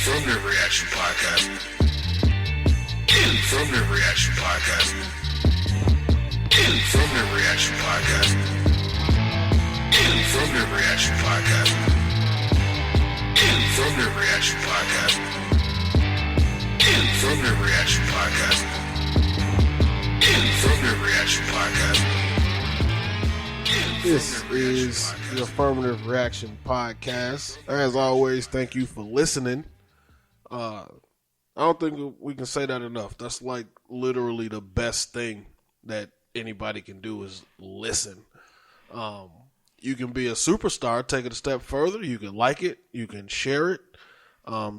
Affirmative Reaction Podcast. Affirmative Reaction Podcast. Affirmative Reaction Podcast. Affirmative Reaction Podcast. Affirmative Reaction Podcast. Affirmative Reaction Podcast. Affirmative Reaction Podcast. This is the Affirmative Reaction Podcast. As always, thank you for listening. I don't think we can say that enough. That's like literally the best thing that anybody can do is listen. You can be a superstar, take it a step further. You can like it. You can share it.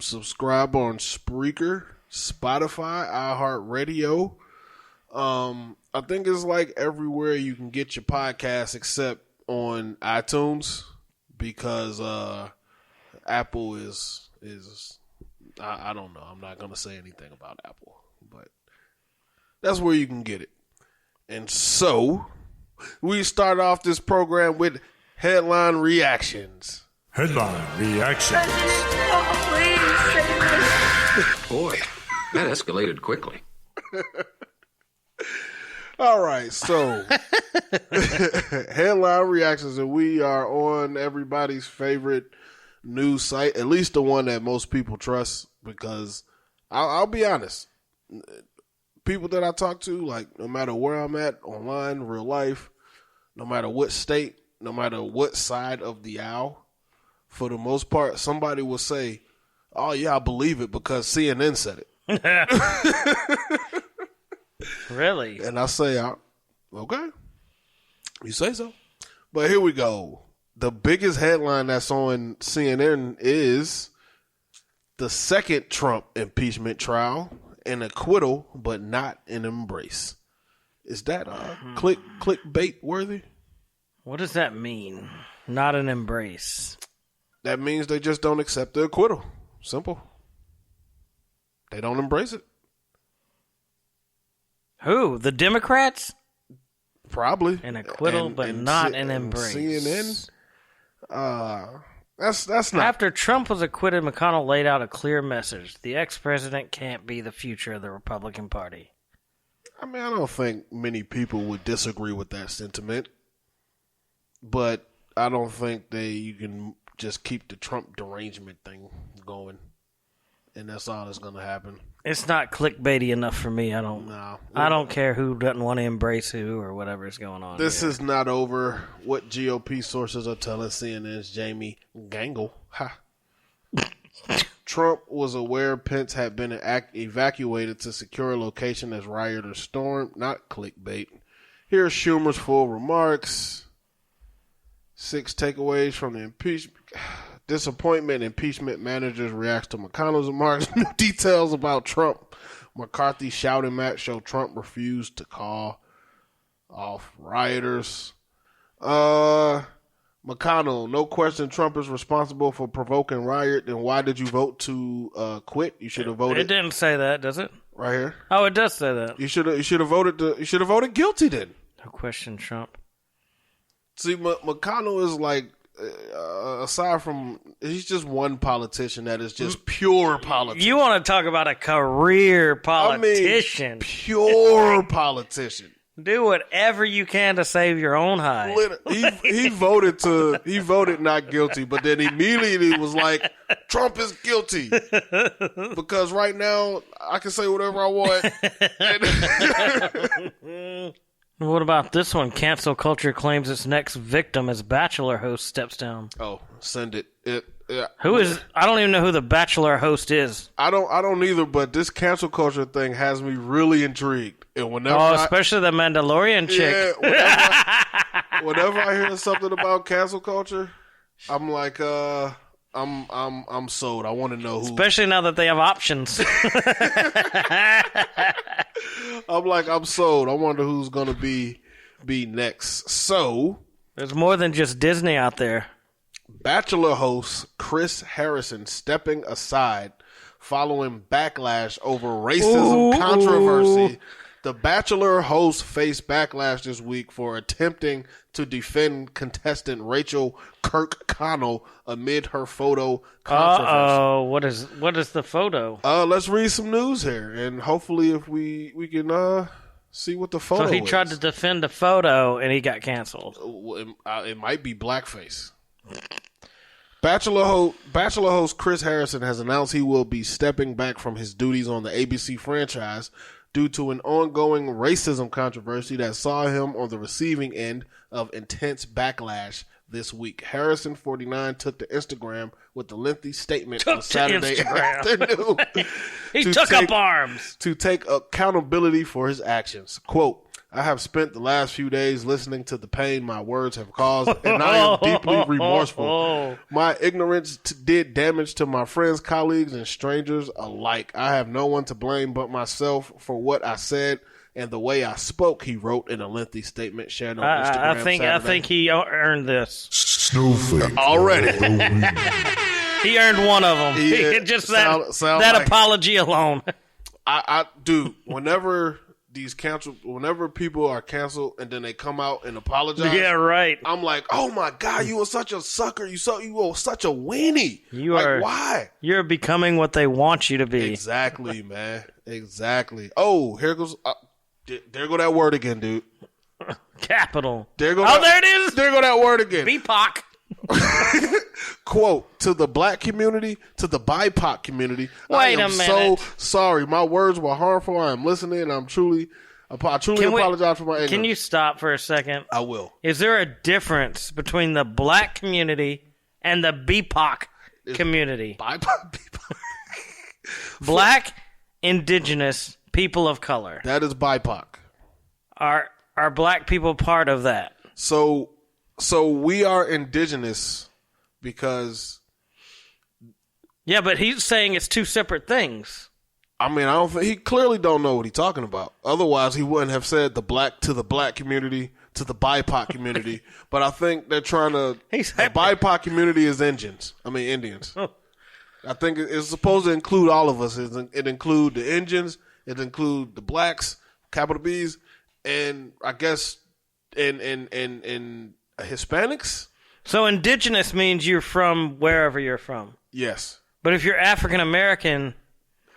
Subscribe on Spreaker, Spotify, iHeartRadio. I think it's like everywhere you can get your podcast except on iTunes because Apple is I don't know. I'm not going to say anything about Apple, but that's where you can get it. And so we start off this program with headline reactions. Headline reactions. Boy, that escalated quickly. All right, so headline reactions, and we are on everybody's favorite news site, at least the one that most people trust, because I'll be honest, people that I talk to, like no matter where I'm at, online, real life, no matter what state, no matter what side of the aisle, for the most part, somebody will say, oh yeah, I believe it because CNN said it. Really? And I say, okay, you say so. But here we go. The biggest headline that's on CNN is the second Trump impeachment trial, an acquittal, but not an embrace. Is that clickbait worthy? What does that mean? Not an embrace. That means they just don't accept the acquittal. Simple. They don't embrace it. Who? The Democrats? Probably. An acquittal, but not an embrace. CNN. That's not. After Trump was acquitted, McConnell laid out a clear message. The ex-president can't be the future of the Republican Party. I mean, I don't think many people would disagree with that sentiment, but I don't think you can just keep the Trump derangement thing going, and that's all that's going to happen. It's not clickbaity enough for me. I don't care who doesn't want to embrace who or whatever is going on. This is not over. What GOP sources are telling CNN's Jamie Gangle. Ha. Trump was aware Pence had been evacuated to secure a location as rioters stormed. Not clickbait. Here's Schumer's full remarks. 6 takeaways from the impeachment. Disappointment. Impeachment managers reacts to McConnell's remarks. New details about Trump. McCarthy shouting match show Trump refused to call off rioters. McConnell, no question Trump is responsible for provoking riot. Then why did you vote to quit? You should have voted. It didn't say that, does it? Right here. Oh, it does say that. You should have voted. You should have voted guilty then. No question Trump. See, McConnell is like, aside from, he's just one politician that is just pure politics. You want to talk about a career politician? I mean, pure politician. Do whatever you can to save your own hide. He voted not guilty, but then immediately was like, Trump is guilty. Because right now, I can say whatever I want. What about this one? Cancel culture claims its next victim as Bachelor host steps down. Oh, send it. Who is? I don't even know who the Bachelor host is. I don't either. But this cancel culture thing has me really intrigued. And whenever, especially the Mandalorian chick. Yeah, whenever I hear something about cancel culture, I'm like, I'm sold. I want to know who. Especially now that they have options. I'm sold. I wonder who's gonna be next. So there's more than just Disney out there. Bachelor host Chris Harrison stepping aside following backlash over racism controversy The Bachelor host faced backlash this week for attempting to defend contestant Rachel Kirkconnell amid her photo controversy. What is the photo? Let's read some news here, and hopefully, if we can see what the photo is. So he tried to defend the photo, and he got canceled. It might be blackface. Bachelor host Chris Harrison has announced he will be stepping back from his duties on the ABC franchise due to an ongoing racism controversy that saw him on the receiving end of intense backlash this week. Harrison, 49, took to Instagram with a lengthy statement on Saturday afternoon. He took up arms to take accountability for his actions. Quote, I have spent the last few days listening to the pain my words have caused, and I am deeply remorseful. My ignorance did damage to my friends, colleagues, and strangers alike. I have no one to blame but myself for what I said and the way I spoke, he wrote in a lengthy statement shared on Instagram I think he earned this. Snowflake. Already. He earned one of them. Just that apology alone. Dude, whenever people are canceled and then they come out and apologize. Yeah, right. I'm like, oh my God, you were such a sucker. You were such a weenie. Why? You're becoming what they want you to be. Exactly, man. Exactly. Oh, here goes. There go that word again, dude. Capital. There it is. There go that word again. BIPOC. Quote, to the black community, to the BIPOC community. Wait a minute. So sorry. My words were harmful. I am listening. I truly apologize for my ignorance. Can you stop for a second? I will. Is there a difference between the black community and the BIPOC community? BIPOC. Black, indigenous, people of color. That is BIPOC. Are black people part of that? So we are indigenous because... Yeah, but he's saying it's two separate things. I mean, he clearly don't know what he's talking about. Otherwise, he wouldn't have said the black community, to the BIPOC community. But I think they're trying to... The BIPOC community is Indians. Oh. I think it's supposed to include all of us. It include the Indians. It include the blacks, capital B's, and I guess in Hispanics. So indigenous means you're from wherever you're from. Yes. But if you're African American,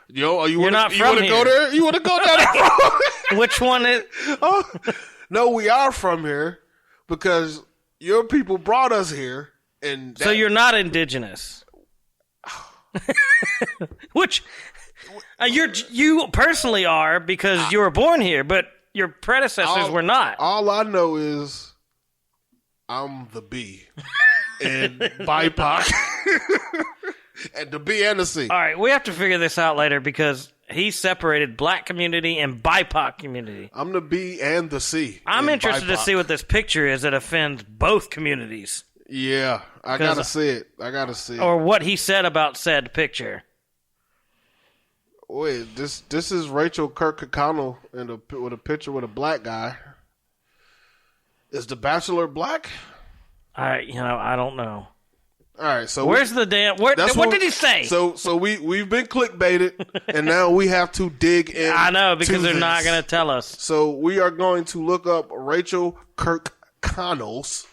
you're not from here. Go there? You want to go down? Which one is? Oh, no, we are from here because your people brought us here, and so you're not indigenous. Which you personally are because you were born here, but your predecessors were not. All I know is I'm the B and BIPOC and the B and the C. All right, we have to figure this out later because he separated black community and BIPOC community. I'm the B and the C. I'm interested to see what this picture is that offends both communities. Yeah, I gotta see it. Or what he said about said picture. Wait, this is Rachel Kirkconnell with a picture with a black guy. Is the Bachelor black? I don't know. All right, so where's the damn? What did he say? So we've been clickbaited, and now we have to dig in. I know because they're not going to tell us. So we are going to look up Rachel Kirkconnell's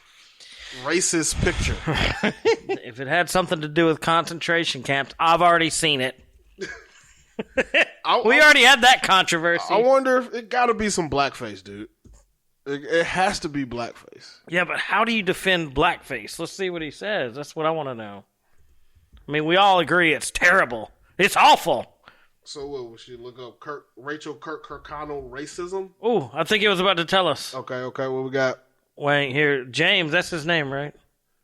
racist picture. If it had something to do with concentration camps, I've already seen it. We already had that controversy. I wonder if it got to be some blackface, dude. It has to be blackface. Yeah, but how do you defend blackface? Let's see what he says. That's what I want to know. I mean, we all agree it's terrible. It's awful. So what, we should look up Rachel Kirkconnell racism? Ooh, I think he was about to tell us. Okay, what we got? Wait, here, James, that's his name, right?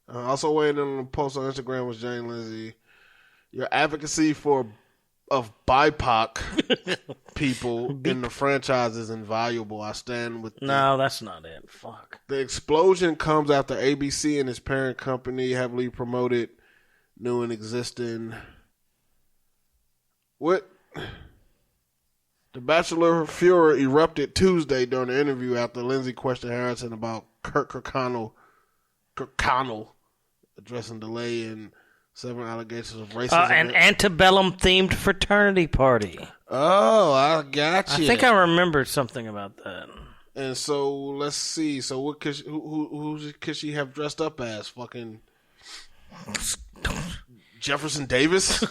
Also waiting on the post on Instagram was Jane Lindsay. Your advocacy of BIPOC people in the franchise is invaluable. I stand with No, that's not it. Fuck. The explosion comes after ABC and its parent company heavily promoted new and existing. What? The Bachelor furor erupted Tuesday during the interview after Lindsay questioned Harrison about Kirkconnell addressing delay in 7 allegations of racism. An antebellum themed fraternity party. Oh, I got you. I think I remembered something about that. And so let's see. So what could who could she have dressed up as? Fucking Jefferson Davis.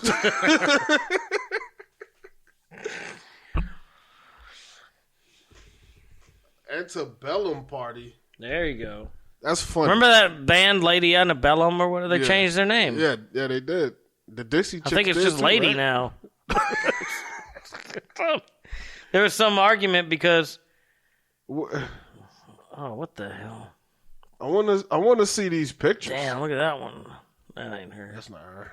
Antebellum party. There you go. That's funny. Remember that band Lady Antebellum or what? They changed their name. Yeah, they did. The Dixie Chicks I think it's did just too, Lady right? now. There was some argument because. Oh, what the hell? I want to see these pictures. Damn, look at that one. That ain't her. That's not her.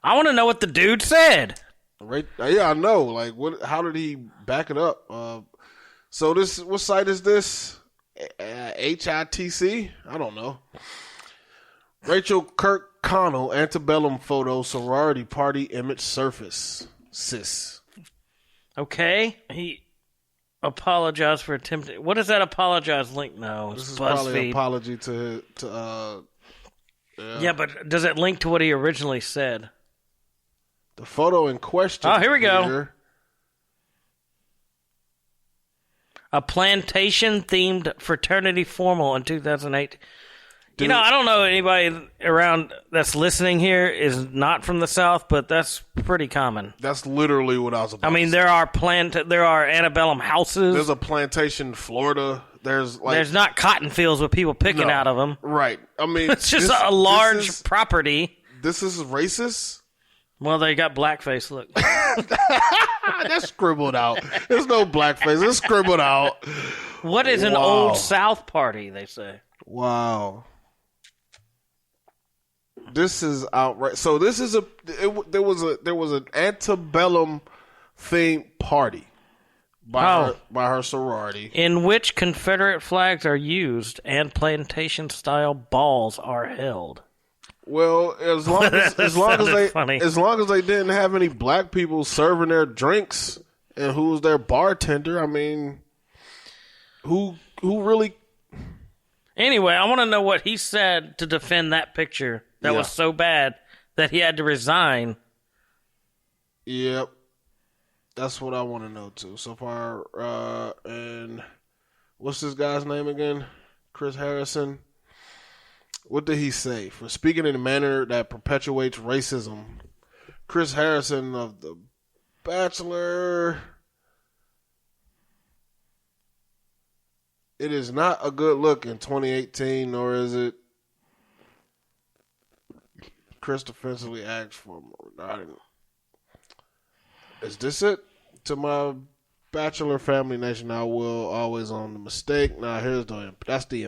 I want to know what the dude said. Right? Yeah, I know. Like, what? How did he back it up? So this, what site is this? HITC? I don't know. Rachel Kirkconnell, antebellum photo, sorority party image surface. Sis. Okay. He apologized for attempting. What does that apologize link now? It's This is probably an BuzzFeed. apology to Yeah, but does it link to what he originally said? the photo in question. Oh, here we go. A plantation-themed fraternity formal in 2008. Dude. I don't know anybody around that's listening here is not from the South, but that's pretty common. That's literally what I was about. I mean, to say. there are antebellum houses. There's a plantation, Florida. There's not cotton fields with people picking out of them. Right. I mean, It's just a large property. This is racist. Well, they got blackface. Look, That's scribbled out. There's no blackface. It's scribbled out. what is an Wow. old South party? They say. Wow. This is outright. So this is there was an antebellum themed party by her sorority, In which Confederate flags are used and plantation style balls are held. Well, as long as funny. as long as they didn't have any black people serving their drinks and who was their bartender, I mean, who really? Anyway, I want to know what he said to defend that picture that was so bad that he had to resign. Yep, that's what I want to know too. So far, and what's this guy's name again? Chris Harrison. What did he say? For speaking in a manner that perpetuates racism. Chris Harrison of The Bachelor. It is not a good look in 2018, nor is it. Chris defensively asked for regarding. Is this it? To my Bachelor family nation, I will always own the mistake. Now here's that's the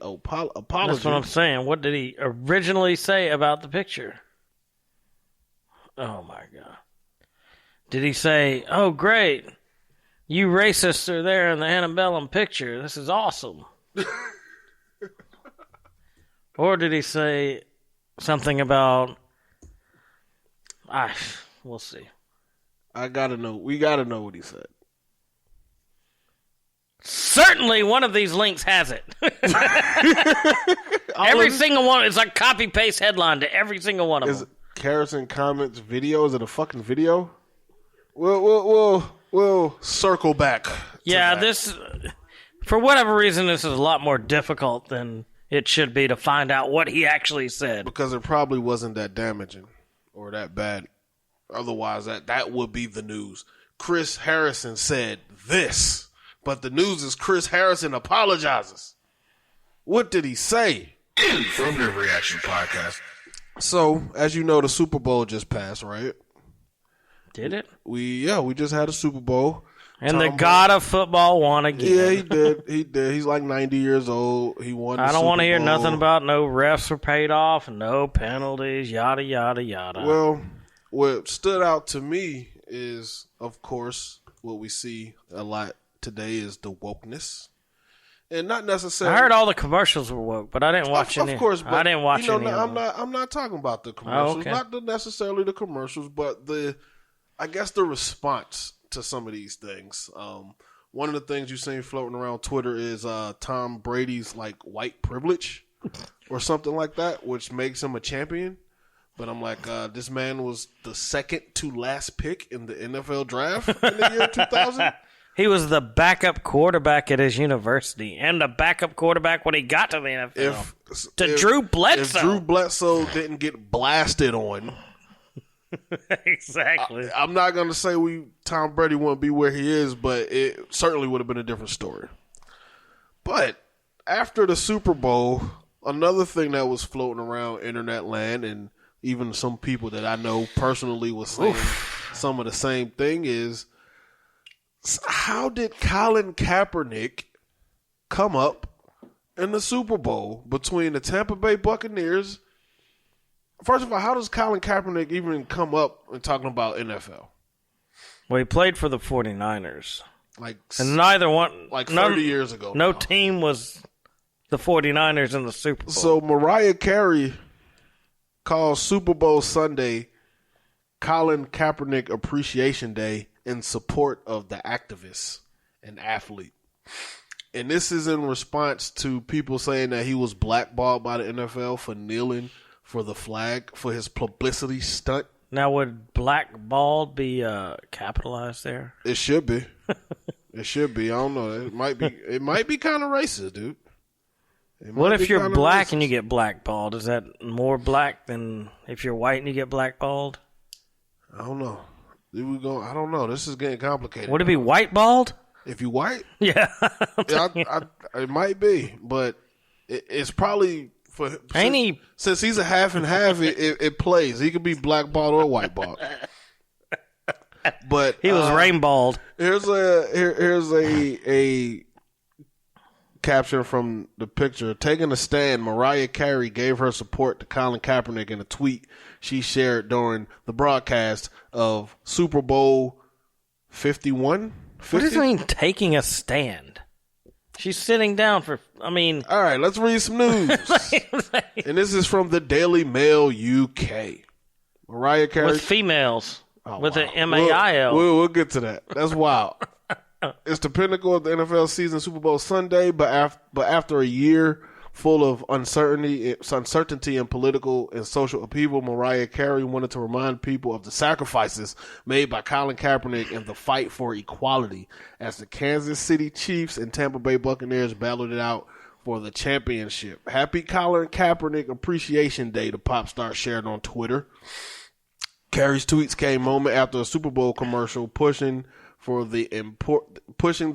apology. That's what I'm saying. What did he originally say about the picture? Oh my God. Did he say, "Oh great, you racists are there in the antebellum picture. This is awesome"? Or did he say something about? We'll see. I gotta know. We gotta know what he said. Certainly, one of these links has it. Every single one. It's like copy paste headline to every single one of Is them. Harrison comments video? Is it a fucking video? We'll circle back. to Yeah, that. this, for whatever reason, this is a lot more difficult than it should be to find out what he actually said. because it probably wasn't that damaging or that bad. Otherwise, that would be the news. Chris Harrison said this, but the news is Chris Harrison apologizes. What did he say? Affirmative Reaction Podcast. So, as you know, the Super Bowl just passed, right? Did it? We just had a Super Bowl. And the Tom god of football won again. Yeah, he did. He did. He's like 90 years old. He won. I don't want to hear Bowl. nothing about no refs were paid off and no penalties, yada, yada, yada. Well, what stood out to me is, of course, what we see a lot today is the wokeness, and not necessarily. I heard all the commercials were woke, but I didn't watch any. Of course, but I didn't watch you know, any. of them. I'm not talking about the commercials. okay. Not necessarily the commercials, but I guess the response to some of these things. One of the things you've seen floating around Twitter is Tom Brady's like white privilege or something like that, which makes him a champion. But I'm like, this man was the second to last pick in the NFL draft in the year 2000. He was the backup quarterback at his university and the backup quarterback when he got to the NFL. If Drew Bledsoe. If Drew Bledsoe didn't get blasted on. Exactly. I'm not going to say Tom Brady wouldn't be where he is, but it certainly would have been a different story. But after the Super Bowl, another thing that was floating around internet land, and even some people that I know personally was saying some of the same thing, is how did Colin Kaepernick come up in the Super Bowl between the Tampa Bay Buccaneers? First of all, how does Colin Kaepernick even come up and talking about NFL? Well, he played for the 49ers. And neither one, 30 years ago. No team was the 49ers in the Super Bowl. So Mariah Carey calls Super Bowl Sunday Colin Kaepernick Appreciation Day in support of the activist and athlete. And this is in response to people saying that he was blackballed by the NFL for kneeling for the flag for his publicity stunt. Now, would blackballed be capitalized there? It should be. It should be. I don't know. It might be. It might be kind of racist, dude. What if you're black and you get blackballed? Is that more black than if you're white and you get blackballed? I don't know. I don't know. This is getting complicated. Would it be white-balled? If you white? Yeah. It might be, but it's probably since he's a half and half. It plays. He could be blackballed or whiteballed. But he was rainballed. Here's a caption from the picture. Taking a stand, Mariah Carey gave her support to Colin Kaepernick in a tweet she shared during the broadcast of Super Bowl 51. 50? What does it mean, taking a stand? She's sitting down for, all right, let's read some news. And this is from the Daily Mail UK. Mariah Carey. With females. With an M-A-I-L. We'll get to that. That's wild. It's the pinnacle of the NFL season, Super Bowl Sunday, but after a year full of uncertainty and political and social upheaval, Mariah Carey wanted to remind people of the sacrifices made by Colin Kaepernick in the fight for equality as the Kansas City Chiefs and Tampa Bay Buccaneers battled it out for the championship. Happy Colin Kaepernick Appreciation Day, the pop star shared on Twitter. Carey's tweets came moment after a Super Bowl commercial pushing the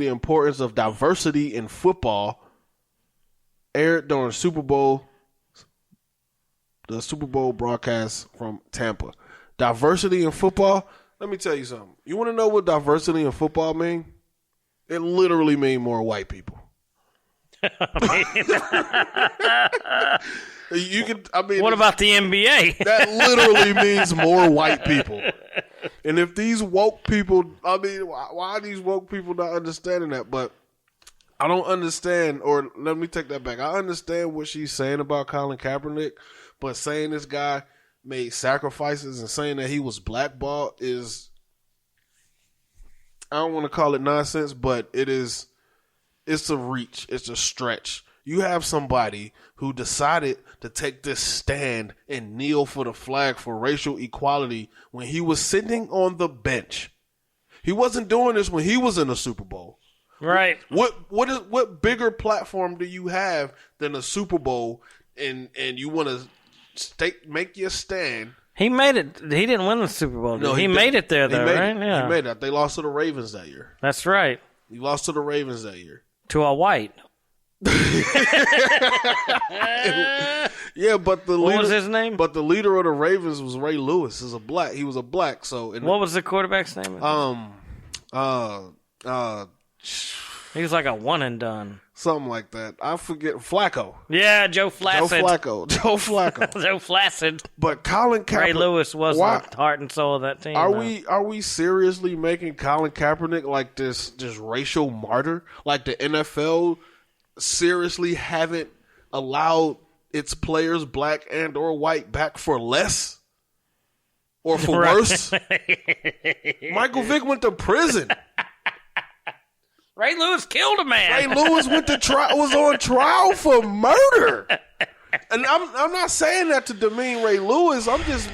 importance of diversity in football aired during the Super Bowl broadcast from Tampa. Diversity in football? Let me tell you something. You want to know what diversity in football mean? It literally means more white people. What about the NBA? That literally means more white people. And if these woke people, why are these woke people not understanding that? But I don't understand, or let me take that back. I understand what she's saying about Colin Kaepernick, but saying this guy made sacrifices and saying that he was blackballed is, I don't want to call it nonsense, but it's a reach. It's a stretch. You have somebody who decided to take this stand and kneel for the flag for racial equality when he was sitting on the bench. He wasn't doing this when he was in the Super Bowl. Right. What bigger platform do you have than a Super Bowl and you want to make your stand? He made it. He didn't win the Super Bowl. No, he made it there, though, right? Yeah. He made it. They lost to the Ravens that year. That's right. He lost to the Ravens that year. To a white. Yeah, but what was his name? But the leader of the Ravens was Ray Lewis. He was a black. So what was the quarterback's name? He was like a one and done. Something like that. I forget. Flacco. Yeah, Joe Flacid. Joe Flacco. Joe Flacid. But Colin Kaepernick. Ray Lewis was the heart and soul of that team. Are we seriously making Colin Kaepernick like this racial martyr? Like the NFL seriously haven't allowed its players, black and or white, back for less? Or for worse? Michael Vick went to prison. Ray Lewis killed a man. Ray Lewis was on trial for murder. And I'm not saying that to demean Ray Lewis. I'm just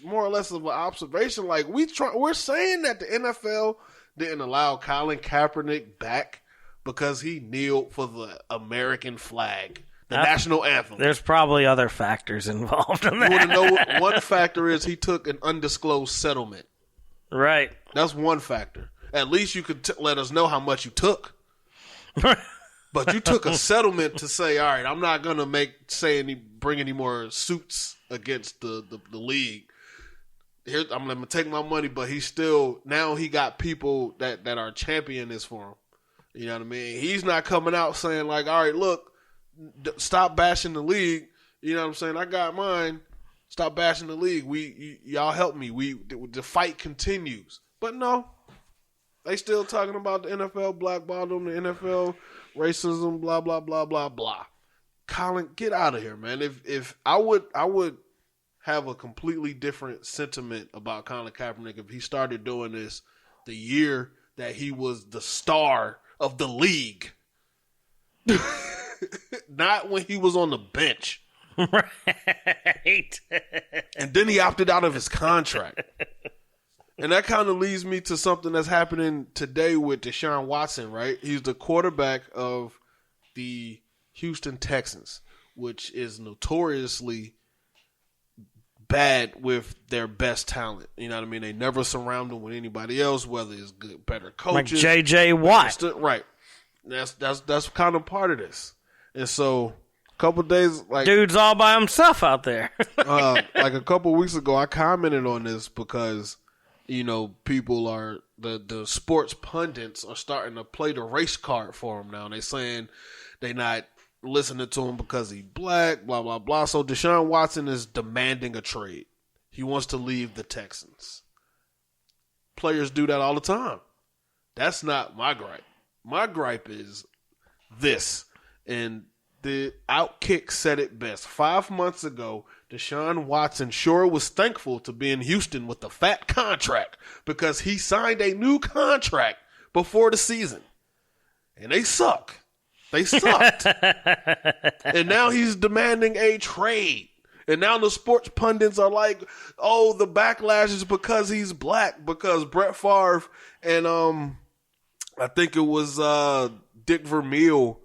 more or less of an observation. Like we're saying that the NFL didn't allow Colin Kaepernick back because he kneeled for the American flag, the national anthem. There's probably other factors involved in that. You want to know what one factor is? He took an undisclosed settlement. Right. That's one factor. At least you could let us know how much you took. But you took a settlement to say, all right, I'm not going to bring any more suits against the league. Here, I'm going to take my money, but now he got people that are championing this for him. You know what I mean? He's not coming out saying like, all right, look, stop bashing the league. You know what I'm saying? I got mine. Stop bashing the league. Y'all help me. The fight continues. But no, they still talking about the NFL blackballed them, the NFL racism, blah blah blah blah blah. Colin, get out of here, man. If I would have a completely different sentiment about Colin Kaepernick if he started doing this the year that he was the star of the league, not when he was on the bench. Right. And then he opted out of his contract. And that kind of leads me to something that's happening today with Deshaun Watson, right? He's the quarterback of the Houston Texans, which is notoriously bad with their best talent. You know what I mean? They never surround them with anybody else, whether it's good, better coaches. Like J.J. Watt. Right. That's kind of part of this. And so a couple of days, like dude's all by himself out there. like a couple of weeks ago, I commented on this because, you know, people are the sports pundits are starting to play the race card for him now. They're saying they not listening to him because he's black, blah blah blah. So Deshaun Watson is demanding a trade. He wants to leave the Texans. Players do that all the time. That's not my gripe. My gripe is this, and the Outkick said it best. 5 months ago, Deshaun Watson sure was thankful to be in Houston with the fat contract because he signed a new contract before the season. And they suck. They sucked. And now he's demanding a trade. And now the sports pundits are like, oh, the backlash is because he's black, because Brett Favre and I think it was Dick Vermeil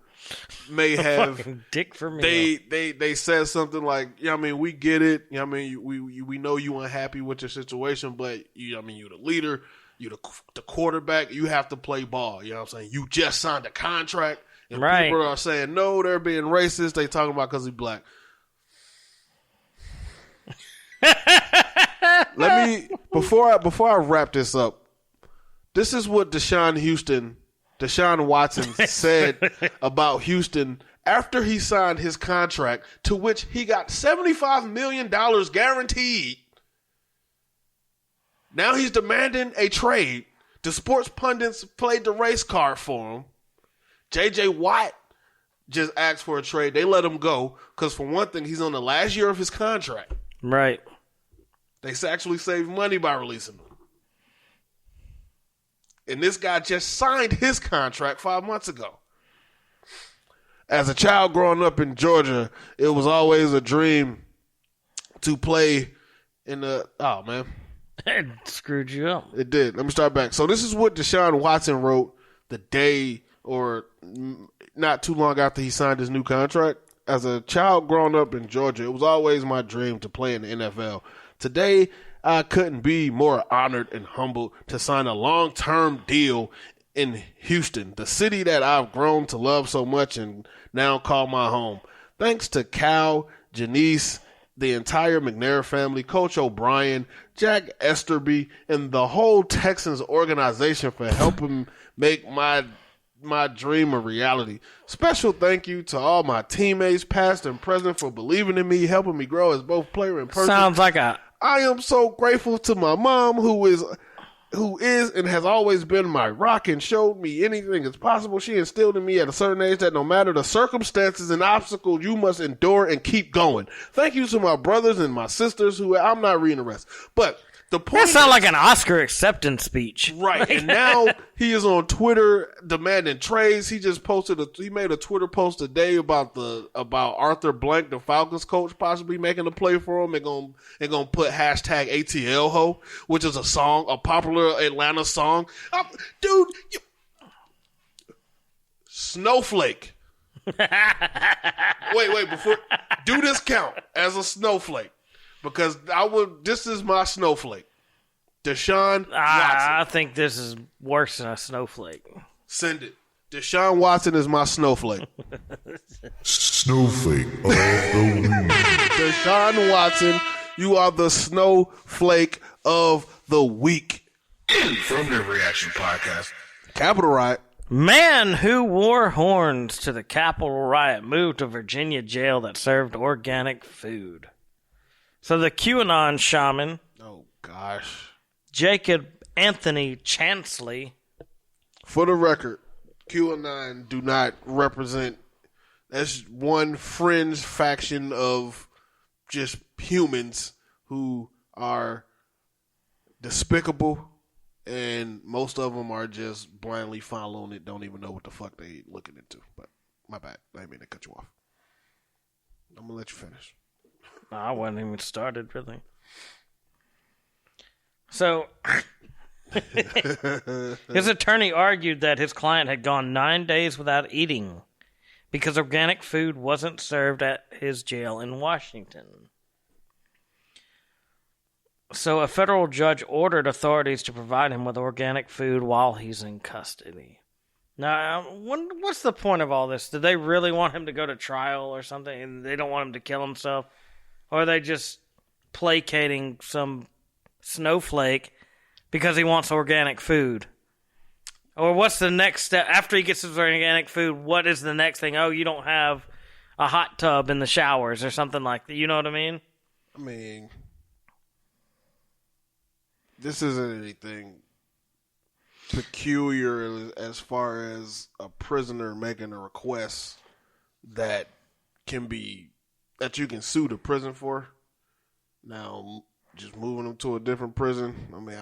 may have Dick Vermeil. They said something like, yeah, I mean, we get it. Yeah, I mean, we know you unhappy with your situation, but you're the leader, you're the quarterback, you have to play ball. You know what I'm saying? You just signed a contract, and right. People are saying no, they're being racist. They talking about because he's black. Let me before I wrap this up. This is what Deshaun Watson said about Houston after he signed his contract, to which he got $75 million guaranteed. Now he's demanding a trade. The sports pundits played the race card for him. J.J. Watt just asked for a trade. They let him go because, for one thing, he's on the last year of his contract. Right. They actually saved money by releasing him. And this guy just signed his contract 5 months ago. As a child growing up in Georgia, it was always a dream to play in the... Oh, man. It screwed you up. It did. Let me start back. So this is what Deshaun Watson wrote the day or not too long after he signed his new contract. As a child growing up in Georgia, it was always my dream to play in the NFL. Today, I couldn't be more honored and humbled to sign a long-term deal in Houston, the city that I've grown to love so much and now call my home. Thanks to Cal, Janice, the entire McNair family, Coach O'Brien, Jack Esterby, and the whole Texans organization for helping make my dream a reality. Special thank you to all my teammates, past and present, for believing in me, helping me grow as both player and person. Sounds like I am so grateful to my mom, who is and has always been my rock and showed me anything is possible. She instilled in me at a certain age that no matter the circumstances and obstacles, you must endure and keep going. Thank you to my brothers and my sisters, who I'm not reading the rest. But The point That sounds like an Oscar acceptance speech. right, and now he is on Twitter demanding trades. He just he made a Twitter post today about Arthur Blank, the Falcons coach, possibly making a play for him. They're gonna put hashtag ATL ho, which is a popular Atlanta song. Dude, snowflake. wait, before do this count as a snowflake? Because this is my snowflake. Deshaun Watson. I think this is worse than a snowflake. Send it. Deshaun Watson is my snowflake. Snowflake of the week. Deshaun Watson, you are the snowflake of the week. Affirmative Reaction Podcast. Capitol riot. Man who wore horns to the Capitol riot moved to Virginia jail that served organic food. So the QAnon shaman, Oh, gosh. Jacob Anthony Chansley. For the record, QAnon do not represent. That's one fringe faction of just humans who are despicable, and most of them are just blindly following it, don't even know what the fuck they looking into. But my bad. I didn't mean to cut you off. I'm going to let you finish. No, I wasn't even started, really. So, his attorney argued that his client had gone 9 days without eating because organic food wasn't served at his jail in Washington. So, a federal judge ordered authorities to provide him with organic food while he's in custody. Now, what's the point of all this? Did they really want him to go to trial or something, and they don't want him to kill himself? Or are they just placating some snowflake because he wants organic food? Or what's the next step? After he gets his organic food, what is the next thing? Oh, you don't have a hot tub in the showers or something like that. You know what I mean? I mean, this isn't anything peculiar as far as a prisoner making a request that you can sue the prison for. Now, just moving them to a different prison, I mean,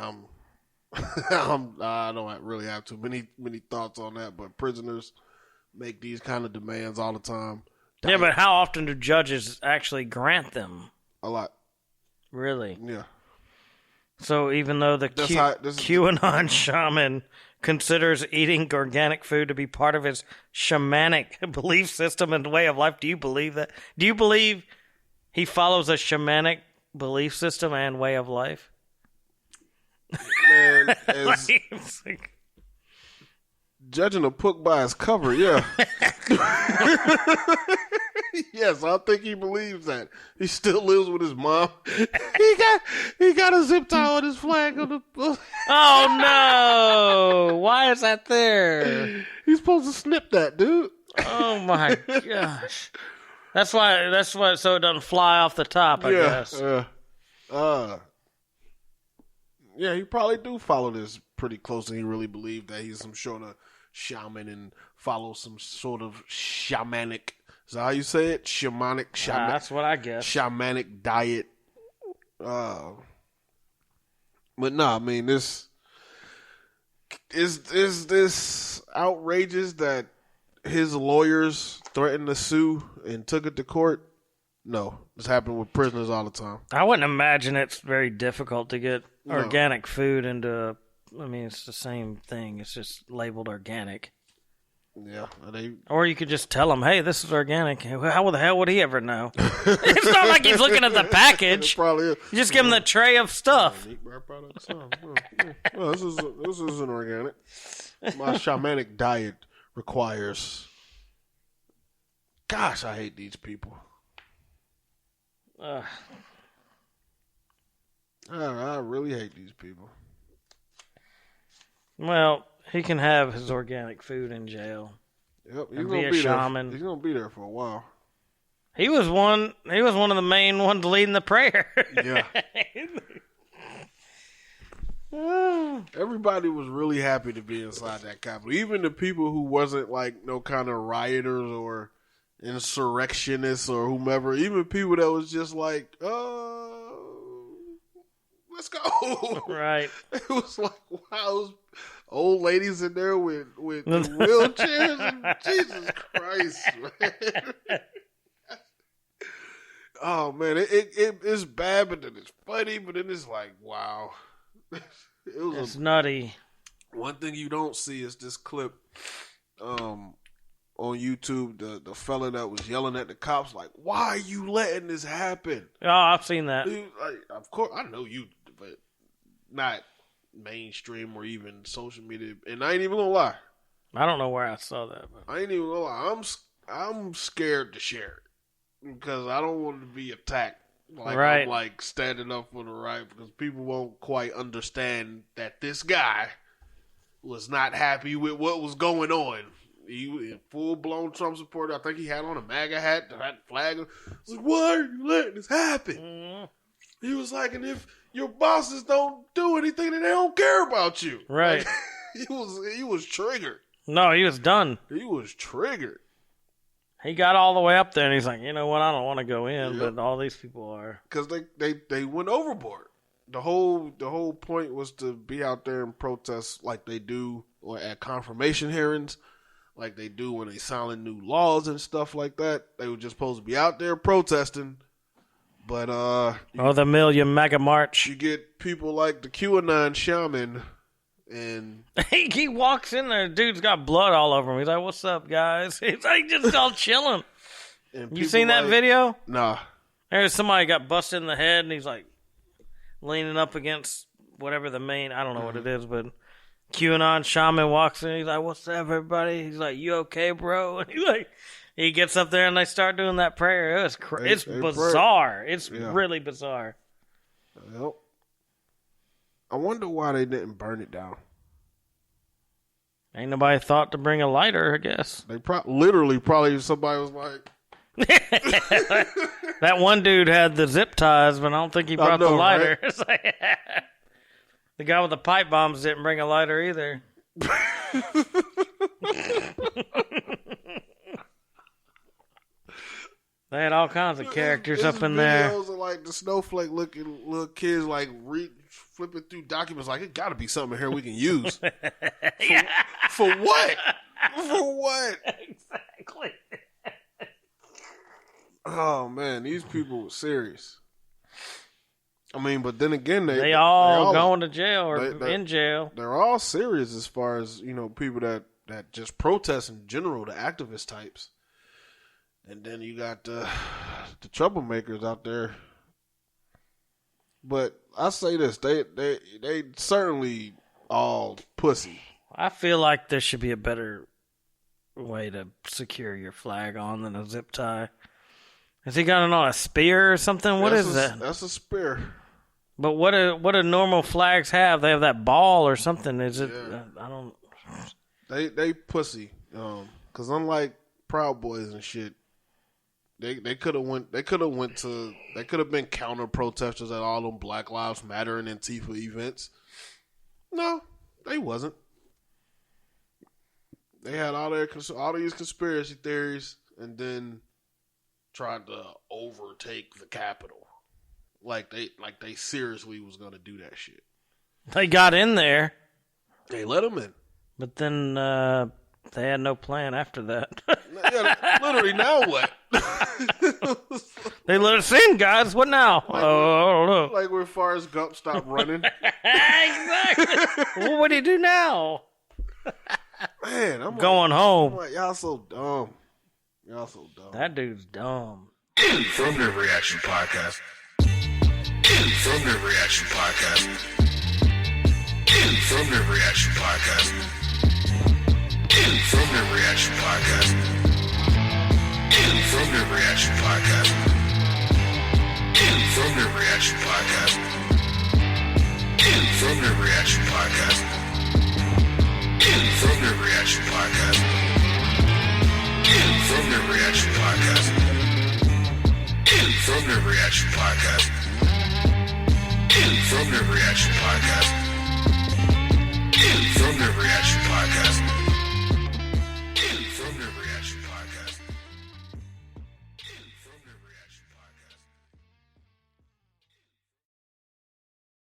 I don't really have too many thoughts on that, but prisoners make these kind of demands all the time. Yeah, but how often do judges actually grant them? A lot. Really? Yeah. So even though the QAnon shaman considers eating organic food to be part of his shamanic belief system and way of life, do you believe that? Do you believe he follows a shamanic belief system and way of life? Man, judging a book by its cover, yeah. Yes, I think he believes that. He still lives with his mom. He got a zip tie on his flag on the. Oh no! Why is that there? He's supposed to snip that, dude. Oh my gosh! That's why. So it doesn't fly off the top. I guess. Yeah, he probably do follow this pretty closely. He really believe that he's some sort of shaman and follow some sort of shamanic. Is that how you say it? Shamanic. That's what I guess. Shamanic diet. But no, I mean, this is this outrageous that his lawyers threatened to sue and took it to court. No, this happened with prisoners all the time. I wouldn't imagine it's very difficult to get organic food into. I mean, it's the same thing. It's just labeled organic. Yeah. Or you could just tell him, hey, this is organic. How the hell would he ever know? It's not like he's looking at the package. Probably is. You just give him the tray of stuff. Well, this isn't organic. My shamanic diet requires. Gosh, I hate these people. I really hate these people. Well, he can have his organic food in jail. Yep, he's And gonna be a be shaman. there. He's gonna be there for a while. He was one of the main ones leading the prayer. Yeah. Everybody was really happy to be inside that Capitol. Even the people who wasn't like no kind of rioters or insurrectionists or whomever. Even people that was just like, let's go. No. Right. It was like, wow, it was old ladies in there with wheelchairs. And Jesus Christ, man. Oh, man. It's bad, but then it's funny, but then it's like, wow. It's nutty. One thing you don't see is this clip on YouTube, the fella that was yelling at the cops, like, why are you letting this happen? Oh, I've seen that. Of course, I know you, but not mainstream or even social media. And I ain't even gonna lie. I don't know where I saw that. But. I ain't even gonna lie. I'm scared to share it because I don't want to be attacked. Like, right. I'm like standing up for the right because people won't quite understand that this guy was not happy with what was going on. He was a full-blown Trump supporter. I think he had on a MAGA hat, that flag. I was like, why are you letting this happen? Mm-hmm. He was like, and if your bosses don't do anything, then they don't care about you. Right. Like, he was triggered. No, he was done. He was triggered. He got all the way up there, and he's like, you know what? I don't want to go in, but all these people are. Because they went overboard. The whole point was to be out there and protest like they do or at confirmation hearings, like they do when they sign new laws and stuff like that. They were just supposed to be out there protesting. But the Million Mega March. You get people like the QAnon shaman, and he walks in there, dude's got blood all over him. He's like, "What's up, guys?" He's like just all chilling. You seen that video? Nah. There's somebody got busted in the head, and he's like leaning up against whatever the main, I don't know what it is, but QAnon shaman walks in. He's like, "What's up, everybody?" He's like, "You okay, bro?" And he gets up there and they start doing that prayer. It's bizarre. It's really bizarre. Yep. I wonder why they didn't burn it down. Ain't nobody thought to bring a lighter, I guess. They probably somebody was like. That one dude had the zip ties, but I don't think he brought the lighter. Right? It's like, the guy with the pipe bombs didn't bring a lighter either. They had all kinds of characters up in there. Videos of like the snowflake looking little kids like flipping through documents like it got to be something here we can use. For what? For what? Exactly. Oh man, these people were serious. I mean, but then again, they all going to jail or in jail. They're all serious as far as people that just protest in general, the activist types. And then you got the troublemakers out there. But I say this, they certainly all pussy. I feel like there should be a better way to secure your flag on than a zip tie. Has he got it on a spear or something? What is that? That's a spear. But what do normal flags have? They have that ball or something. Is it? Yeah. I don't. They pussy. 'Cause unlike Proud Boys and shit. They could have been counter protesters at all them Black Lives Matter and Antifa events. No, they wasn't. They had all these conspiracy theories and then tried to overtake the Capitol. Like they seriously was gonna do that shit. They got in there. They let them in. But then they had no plan after that. Yeah, literally, now what? They let us in, guys. What now? I don't know. Like when Forrest Gump stopped running. Exactly. Well, what do you do now? Man, I'm going home. I'm like, y'all so dumb. That dude's dumb. Affirmative Reaction Podcast. Affirmative Reaction Podcast. Affirmative Reaction Podcast. Affirmative Reaction Podcast. Affirmative Reaction Podcast. Affirmative Reaction Podcast. Affirmative Reaction Podcast. Affirmative Reaction Podcast. Affirmative Reaction Podcast. Affirmative Reaction Podcast. Affirmative Reaction Podcast. Affirmative Reaction Podcast. Affirmative Reaction Podcast.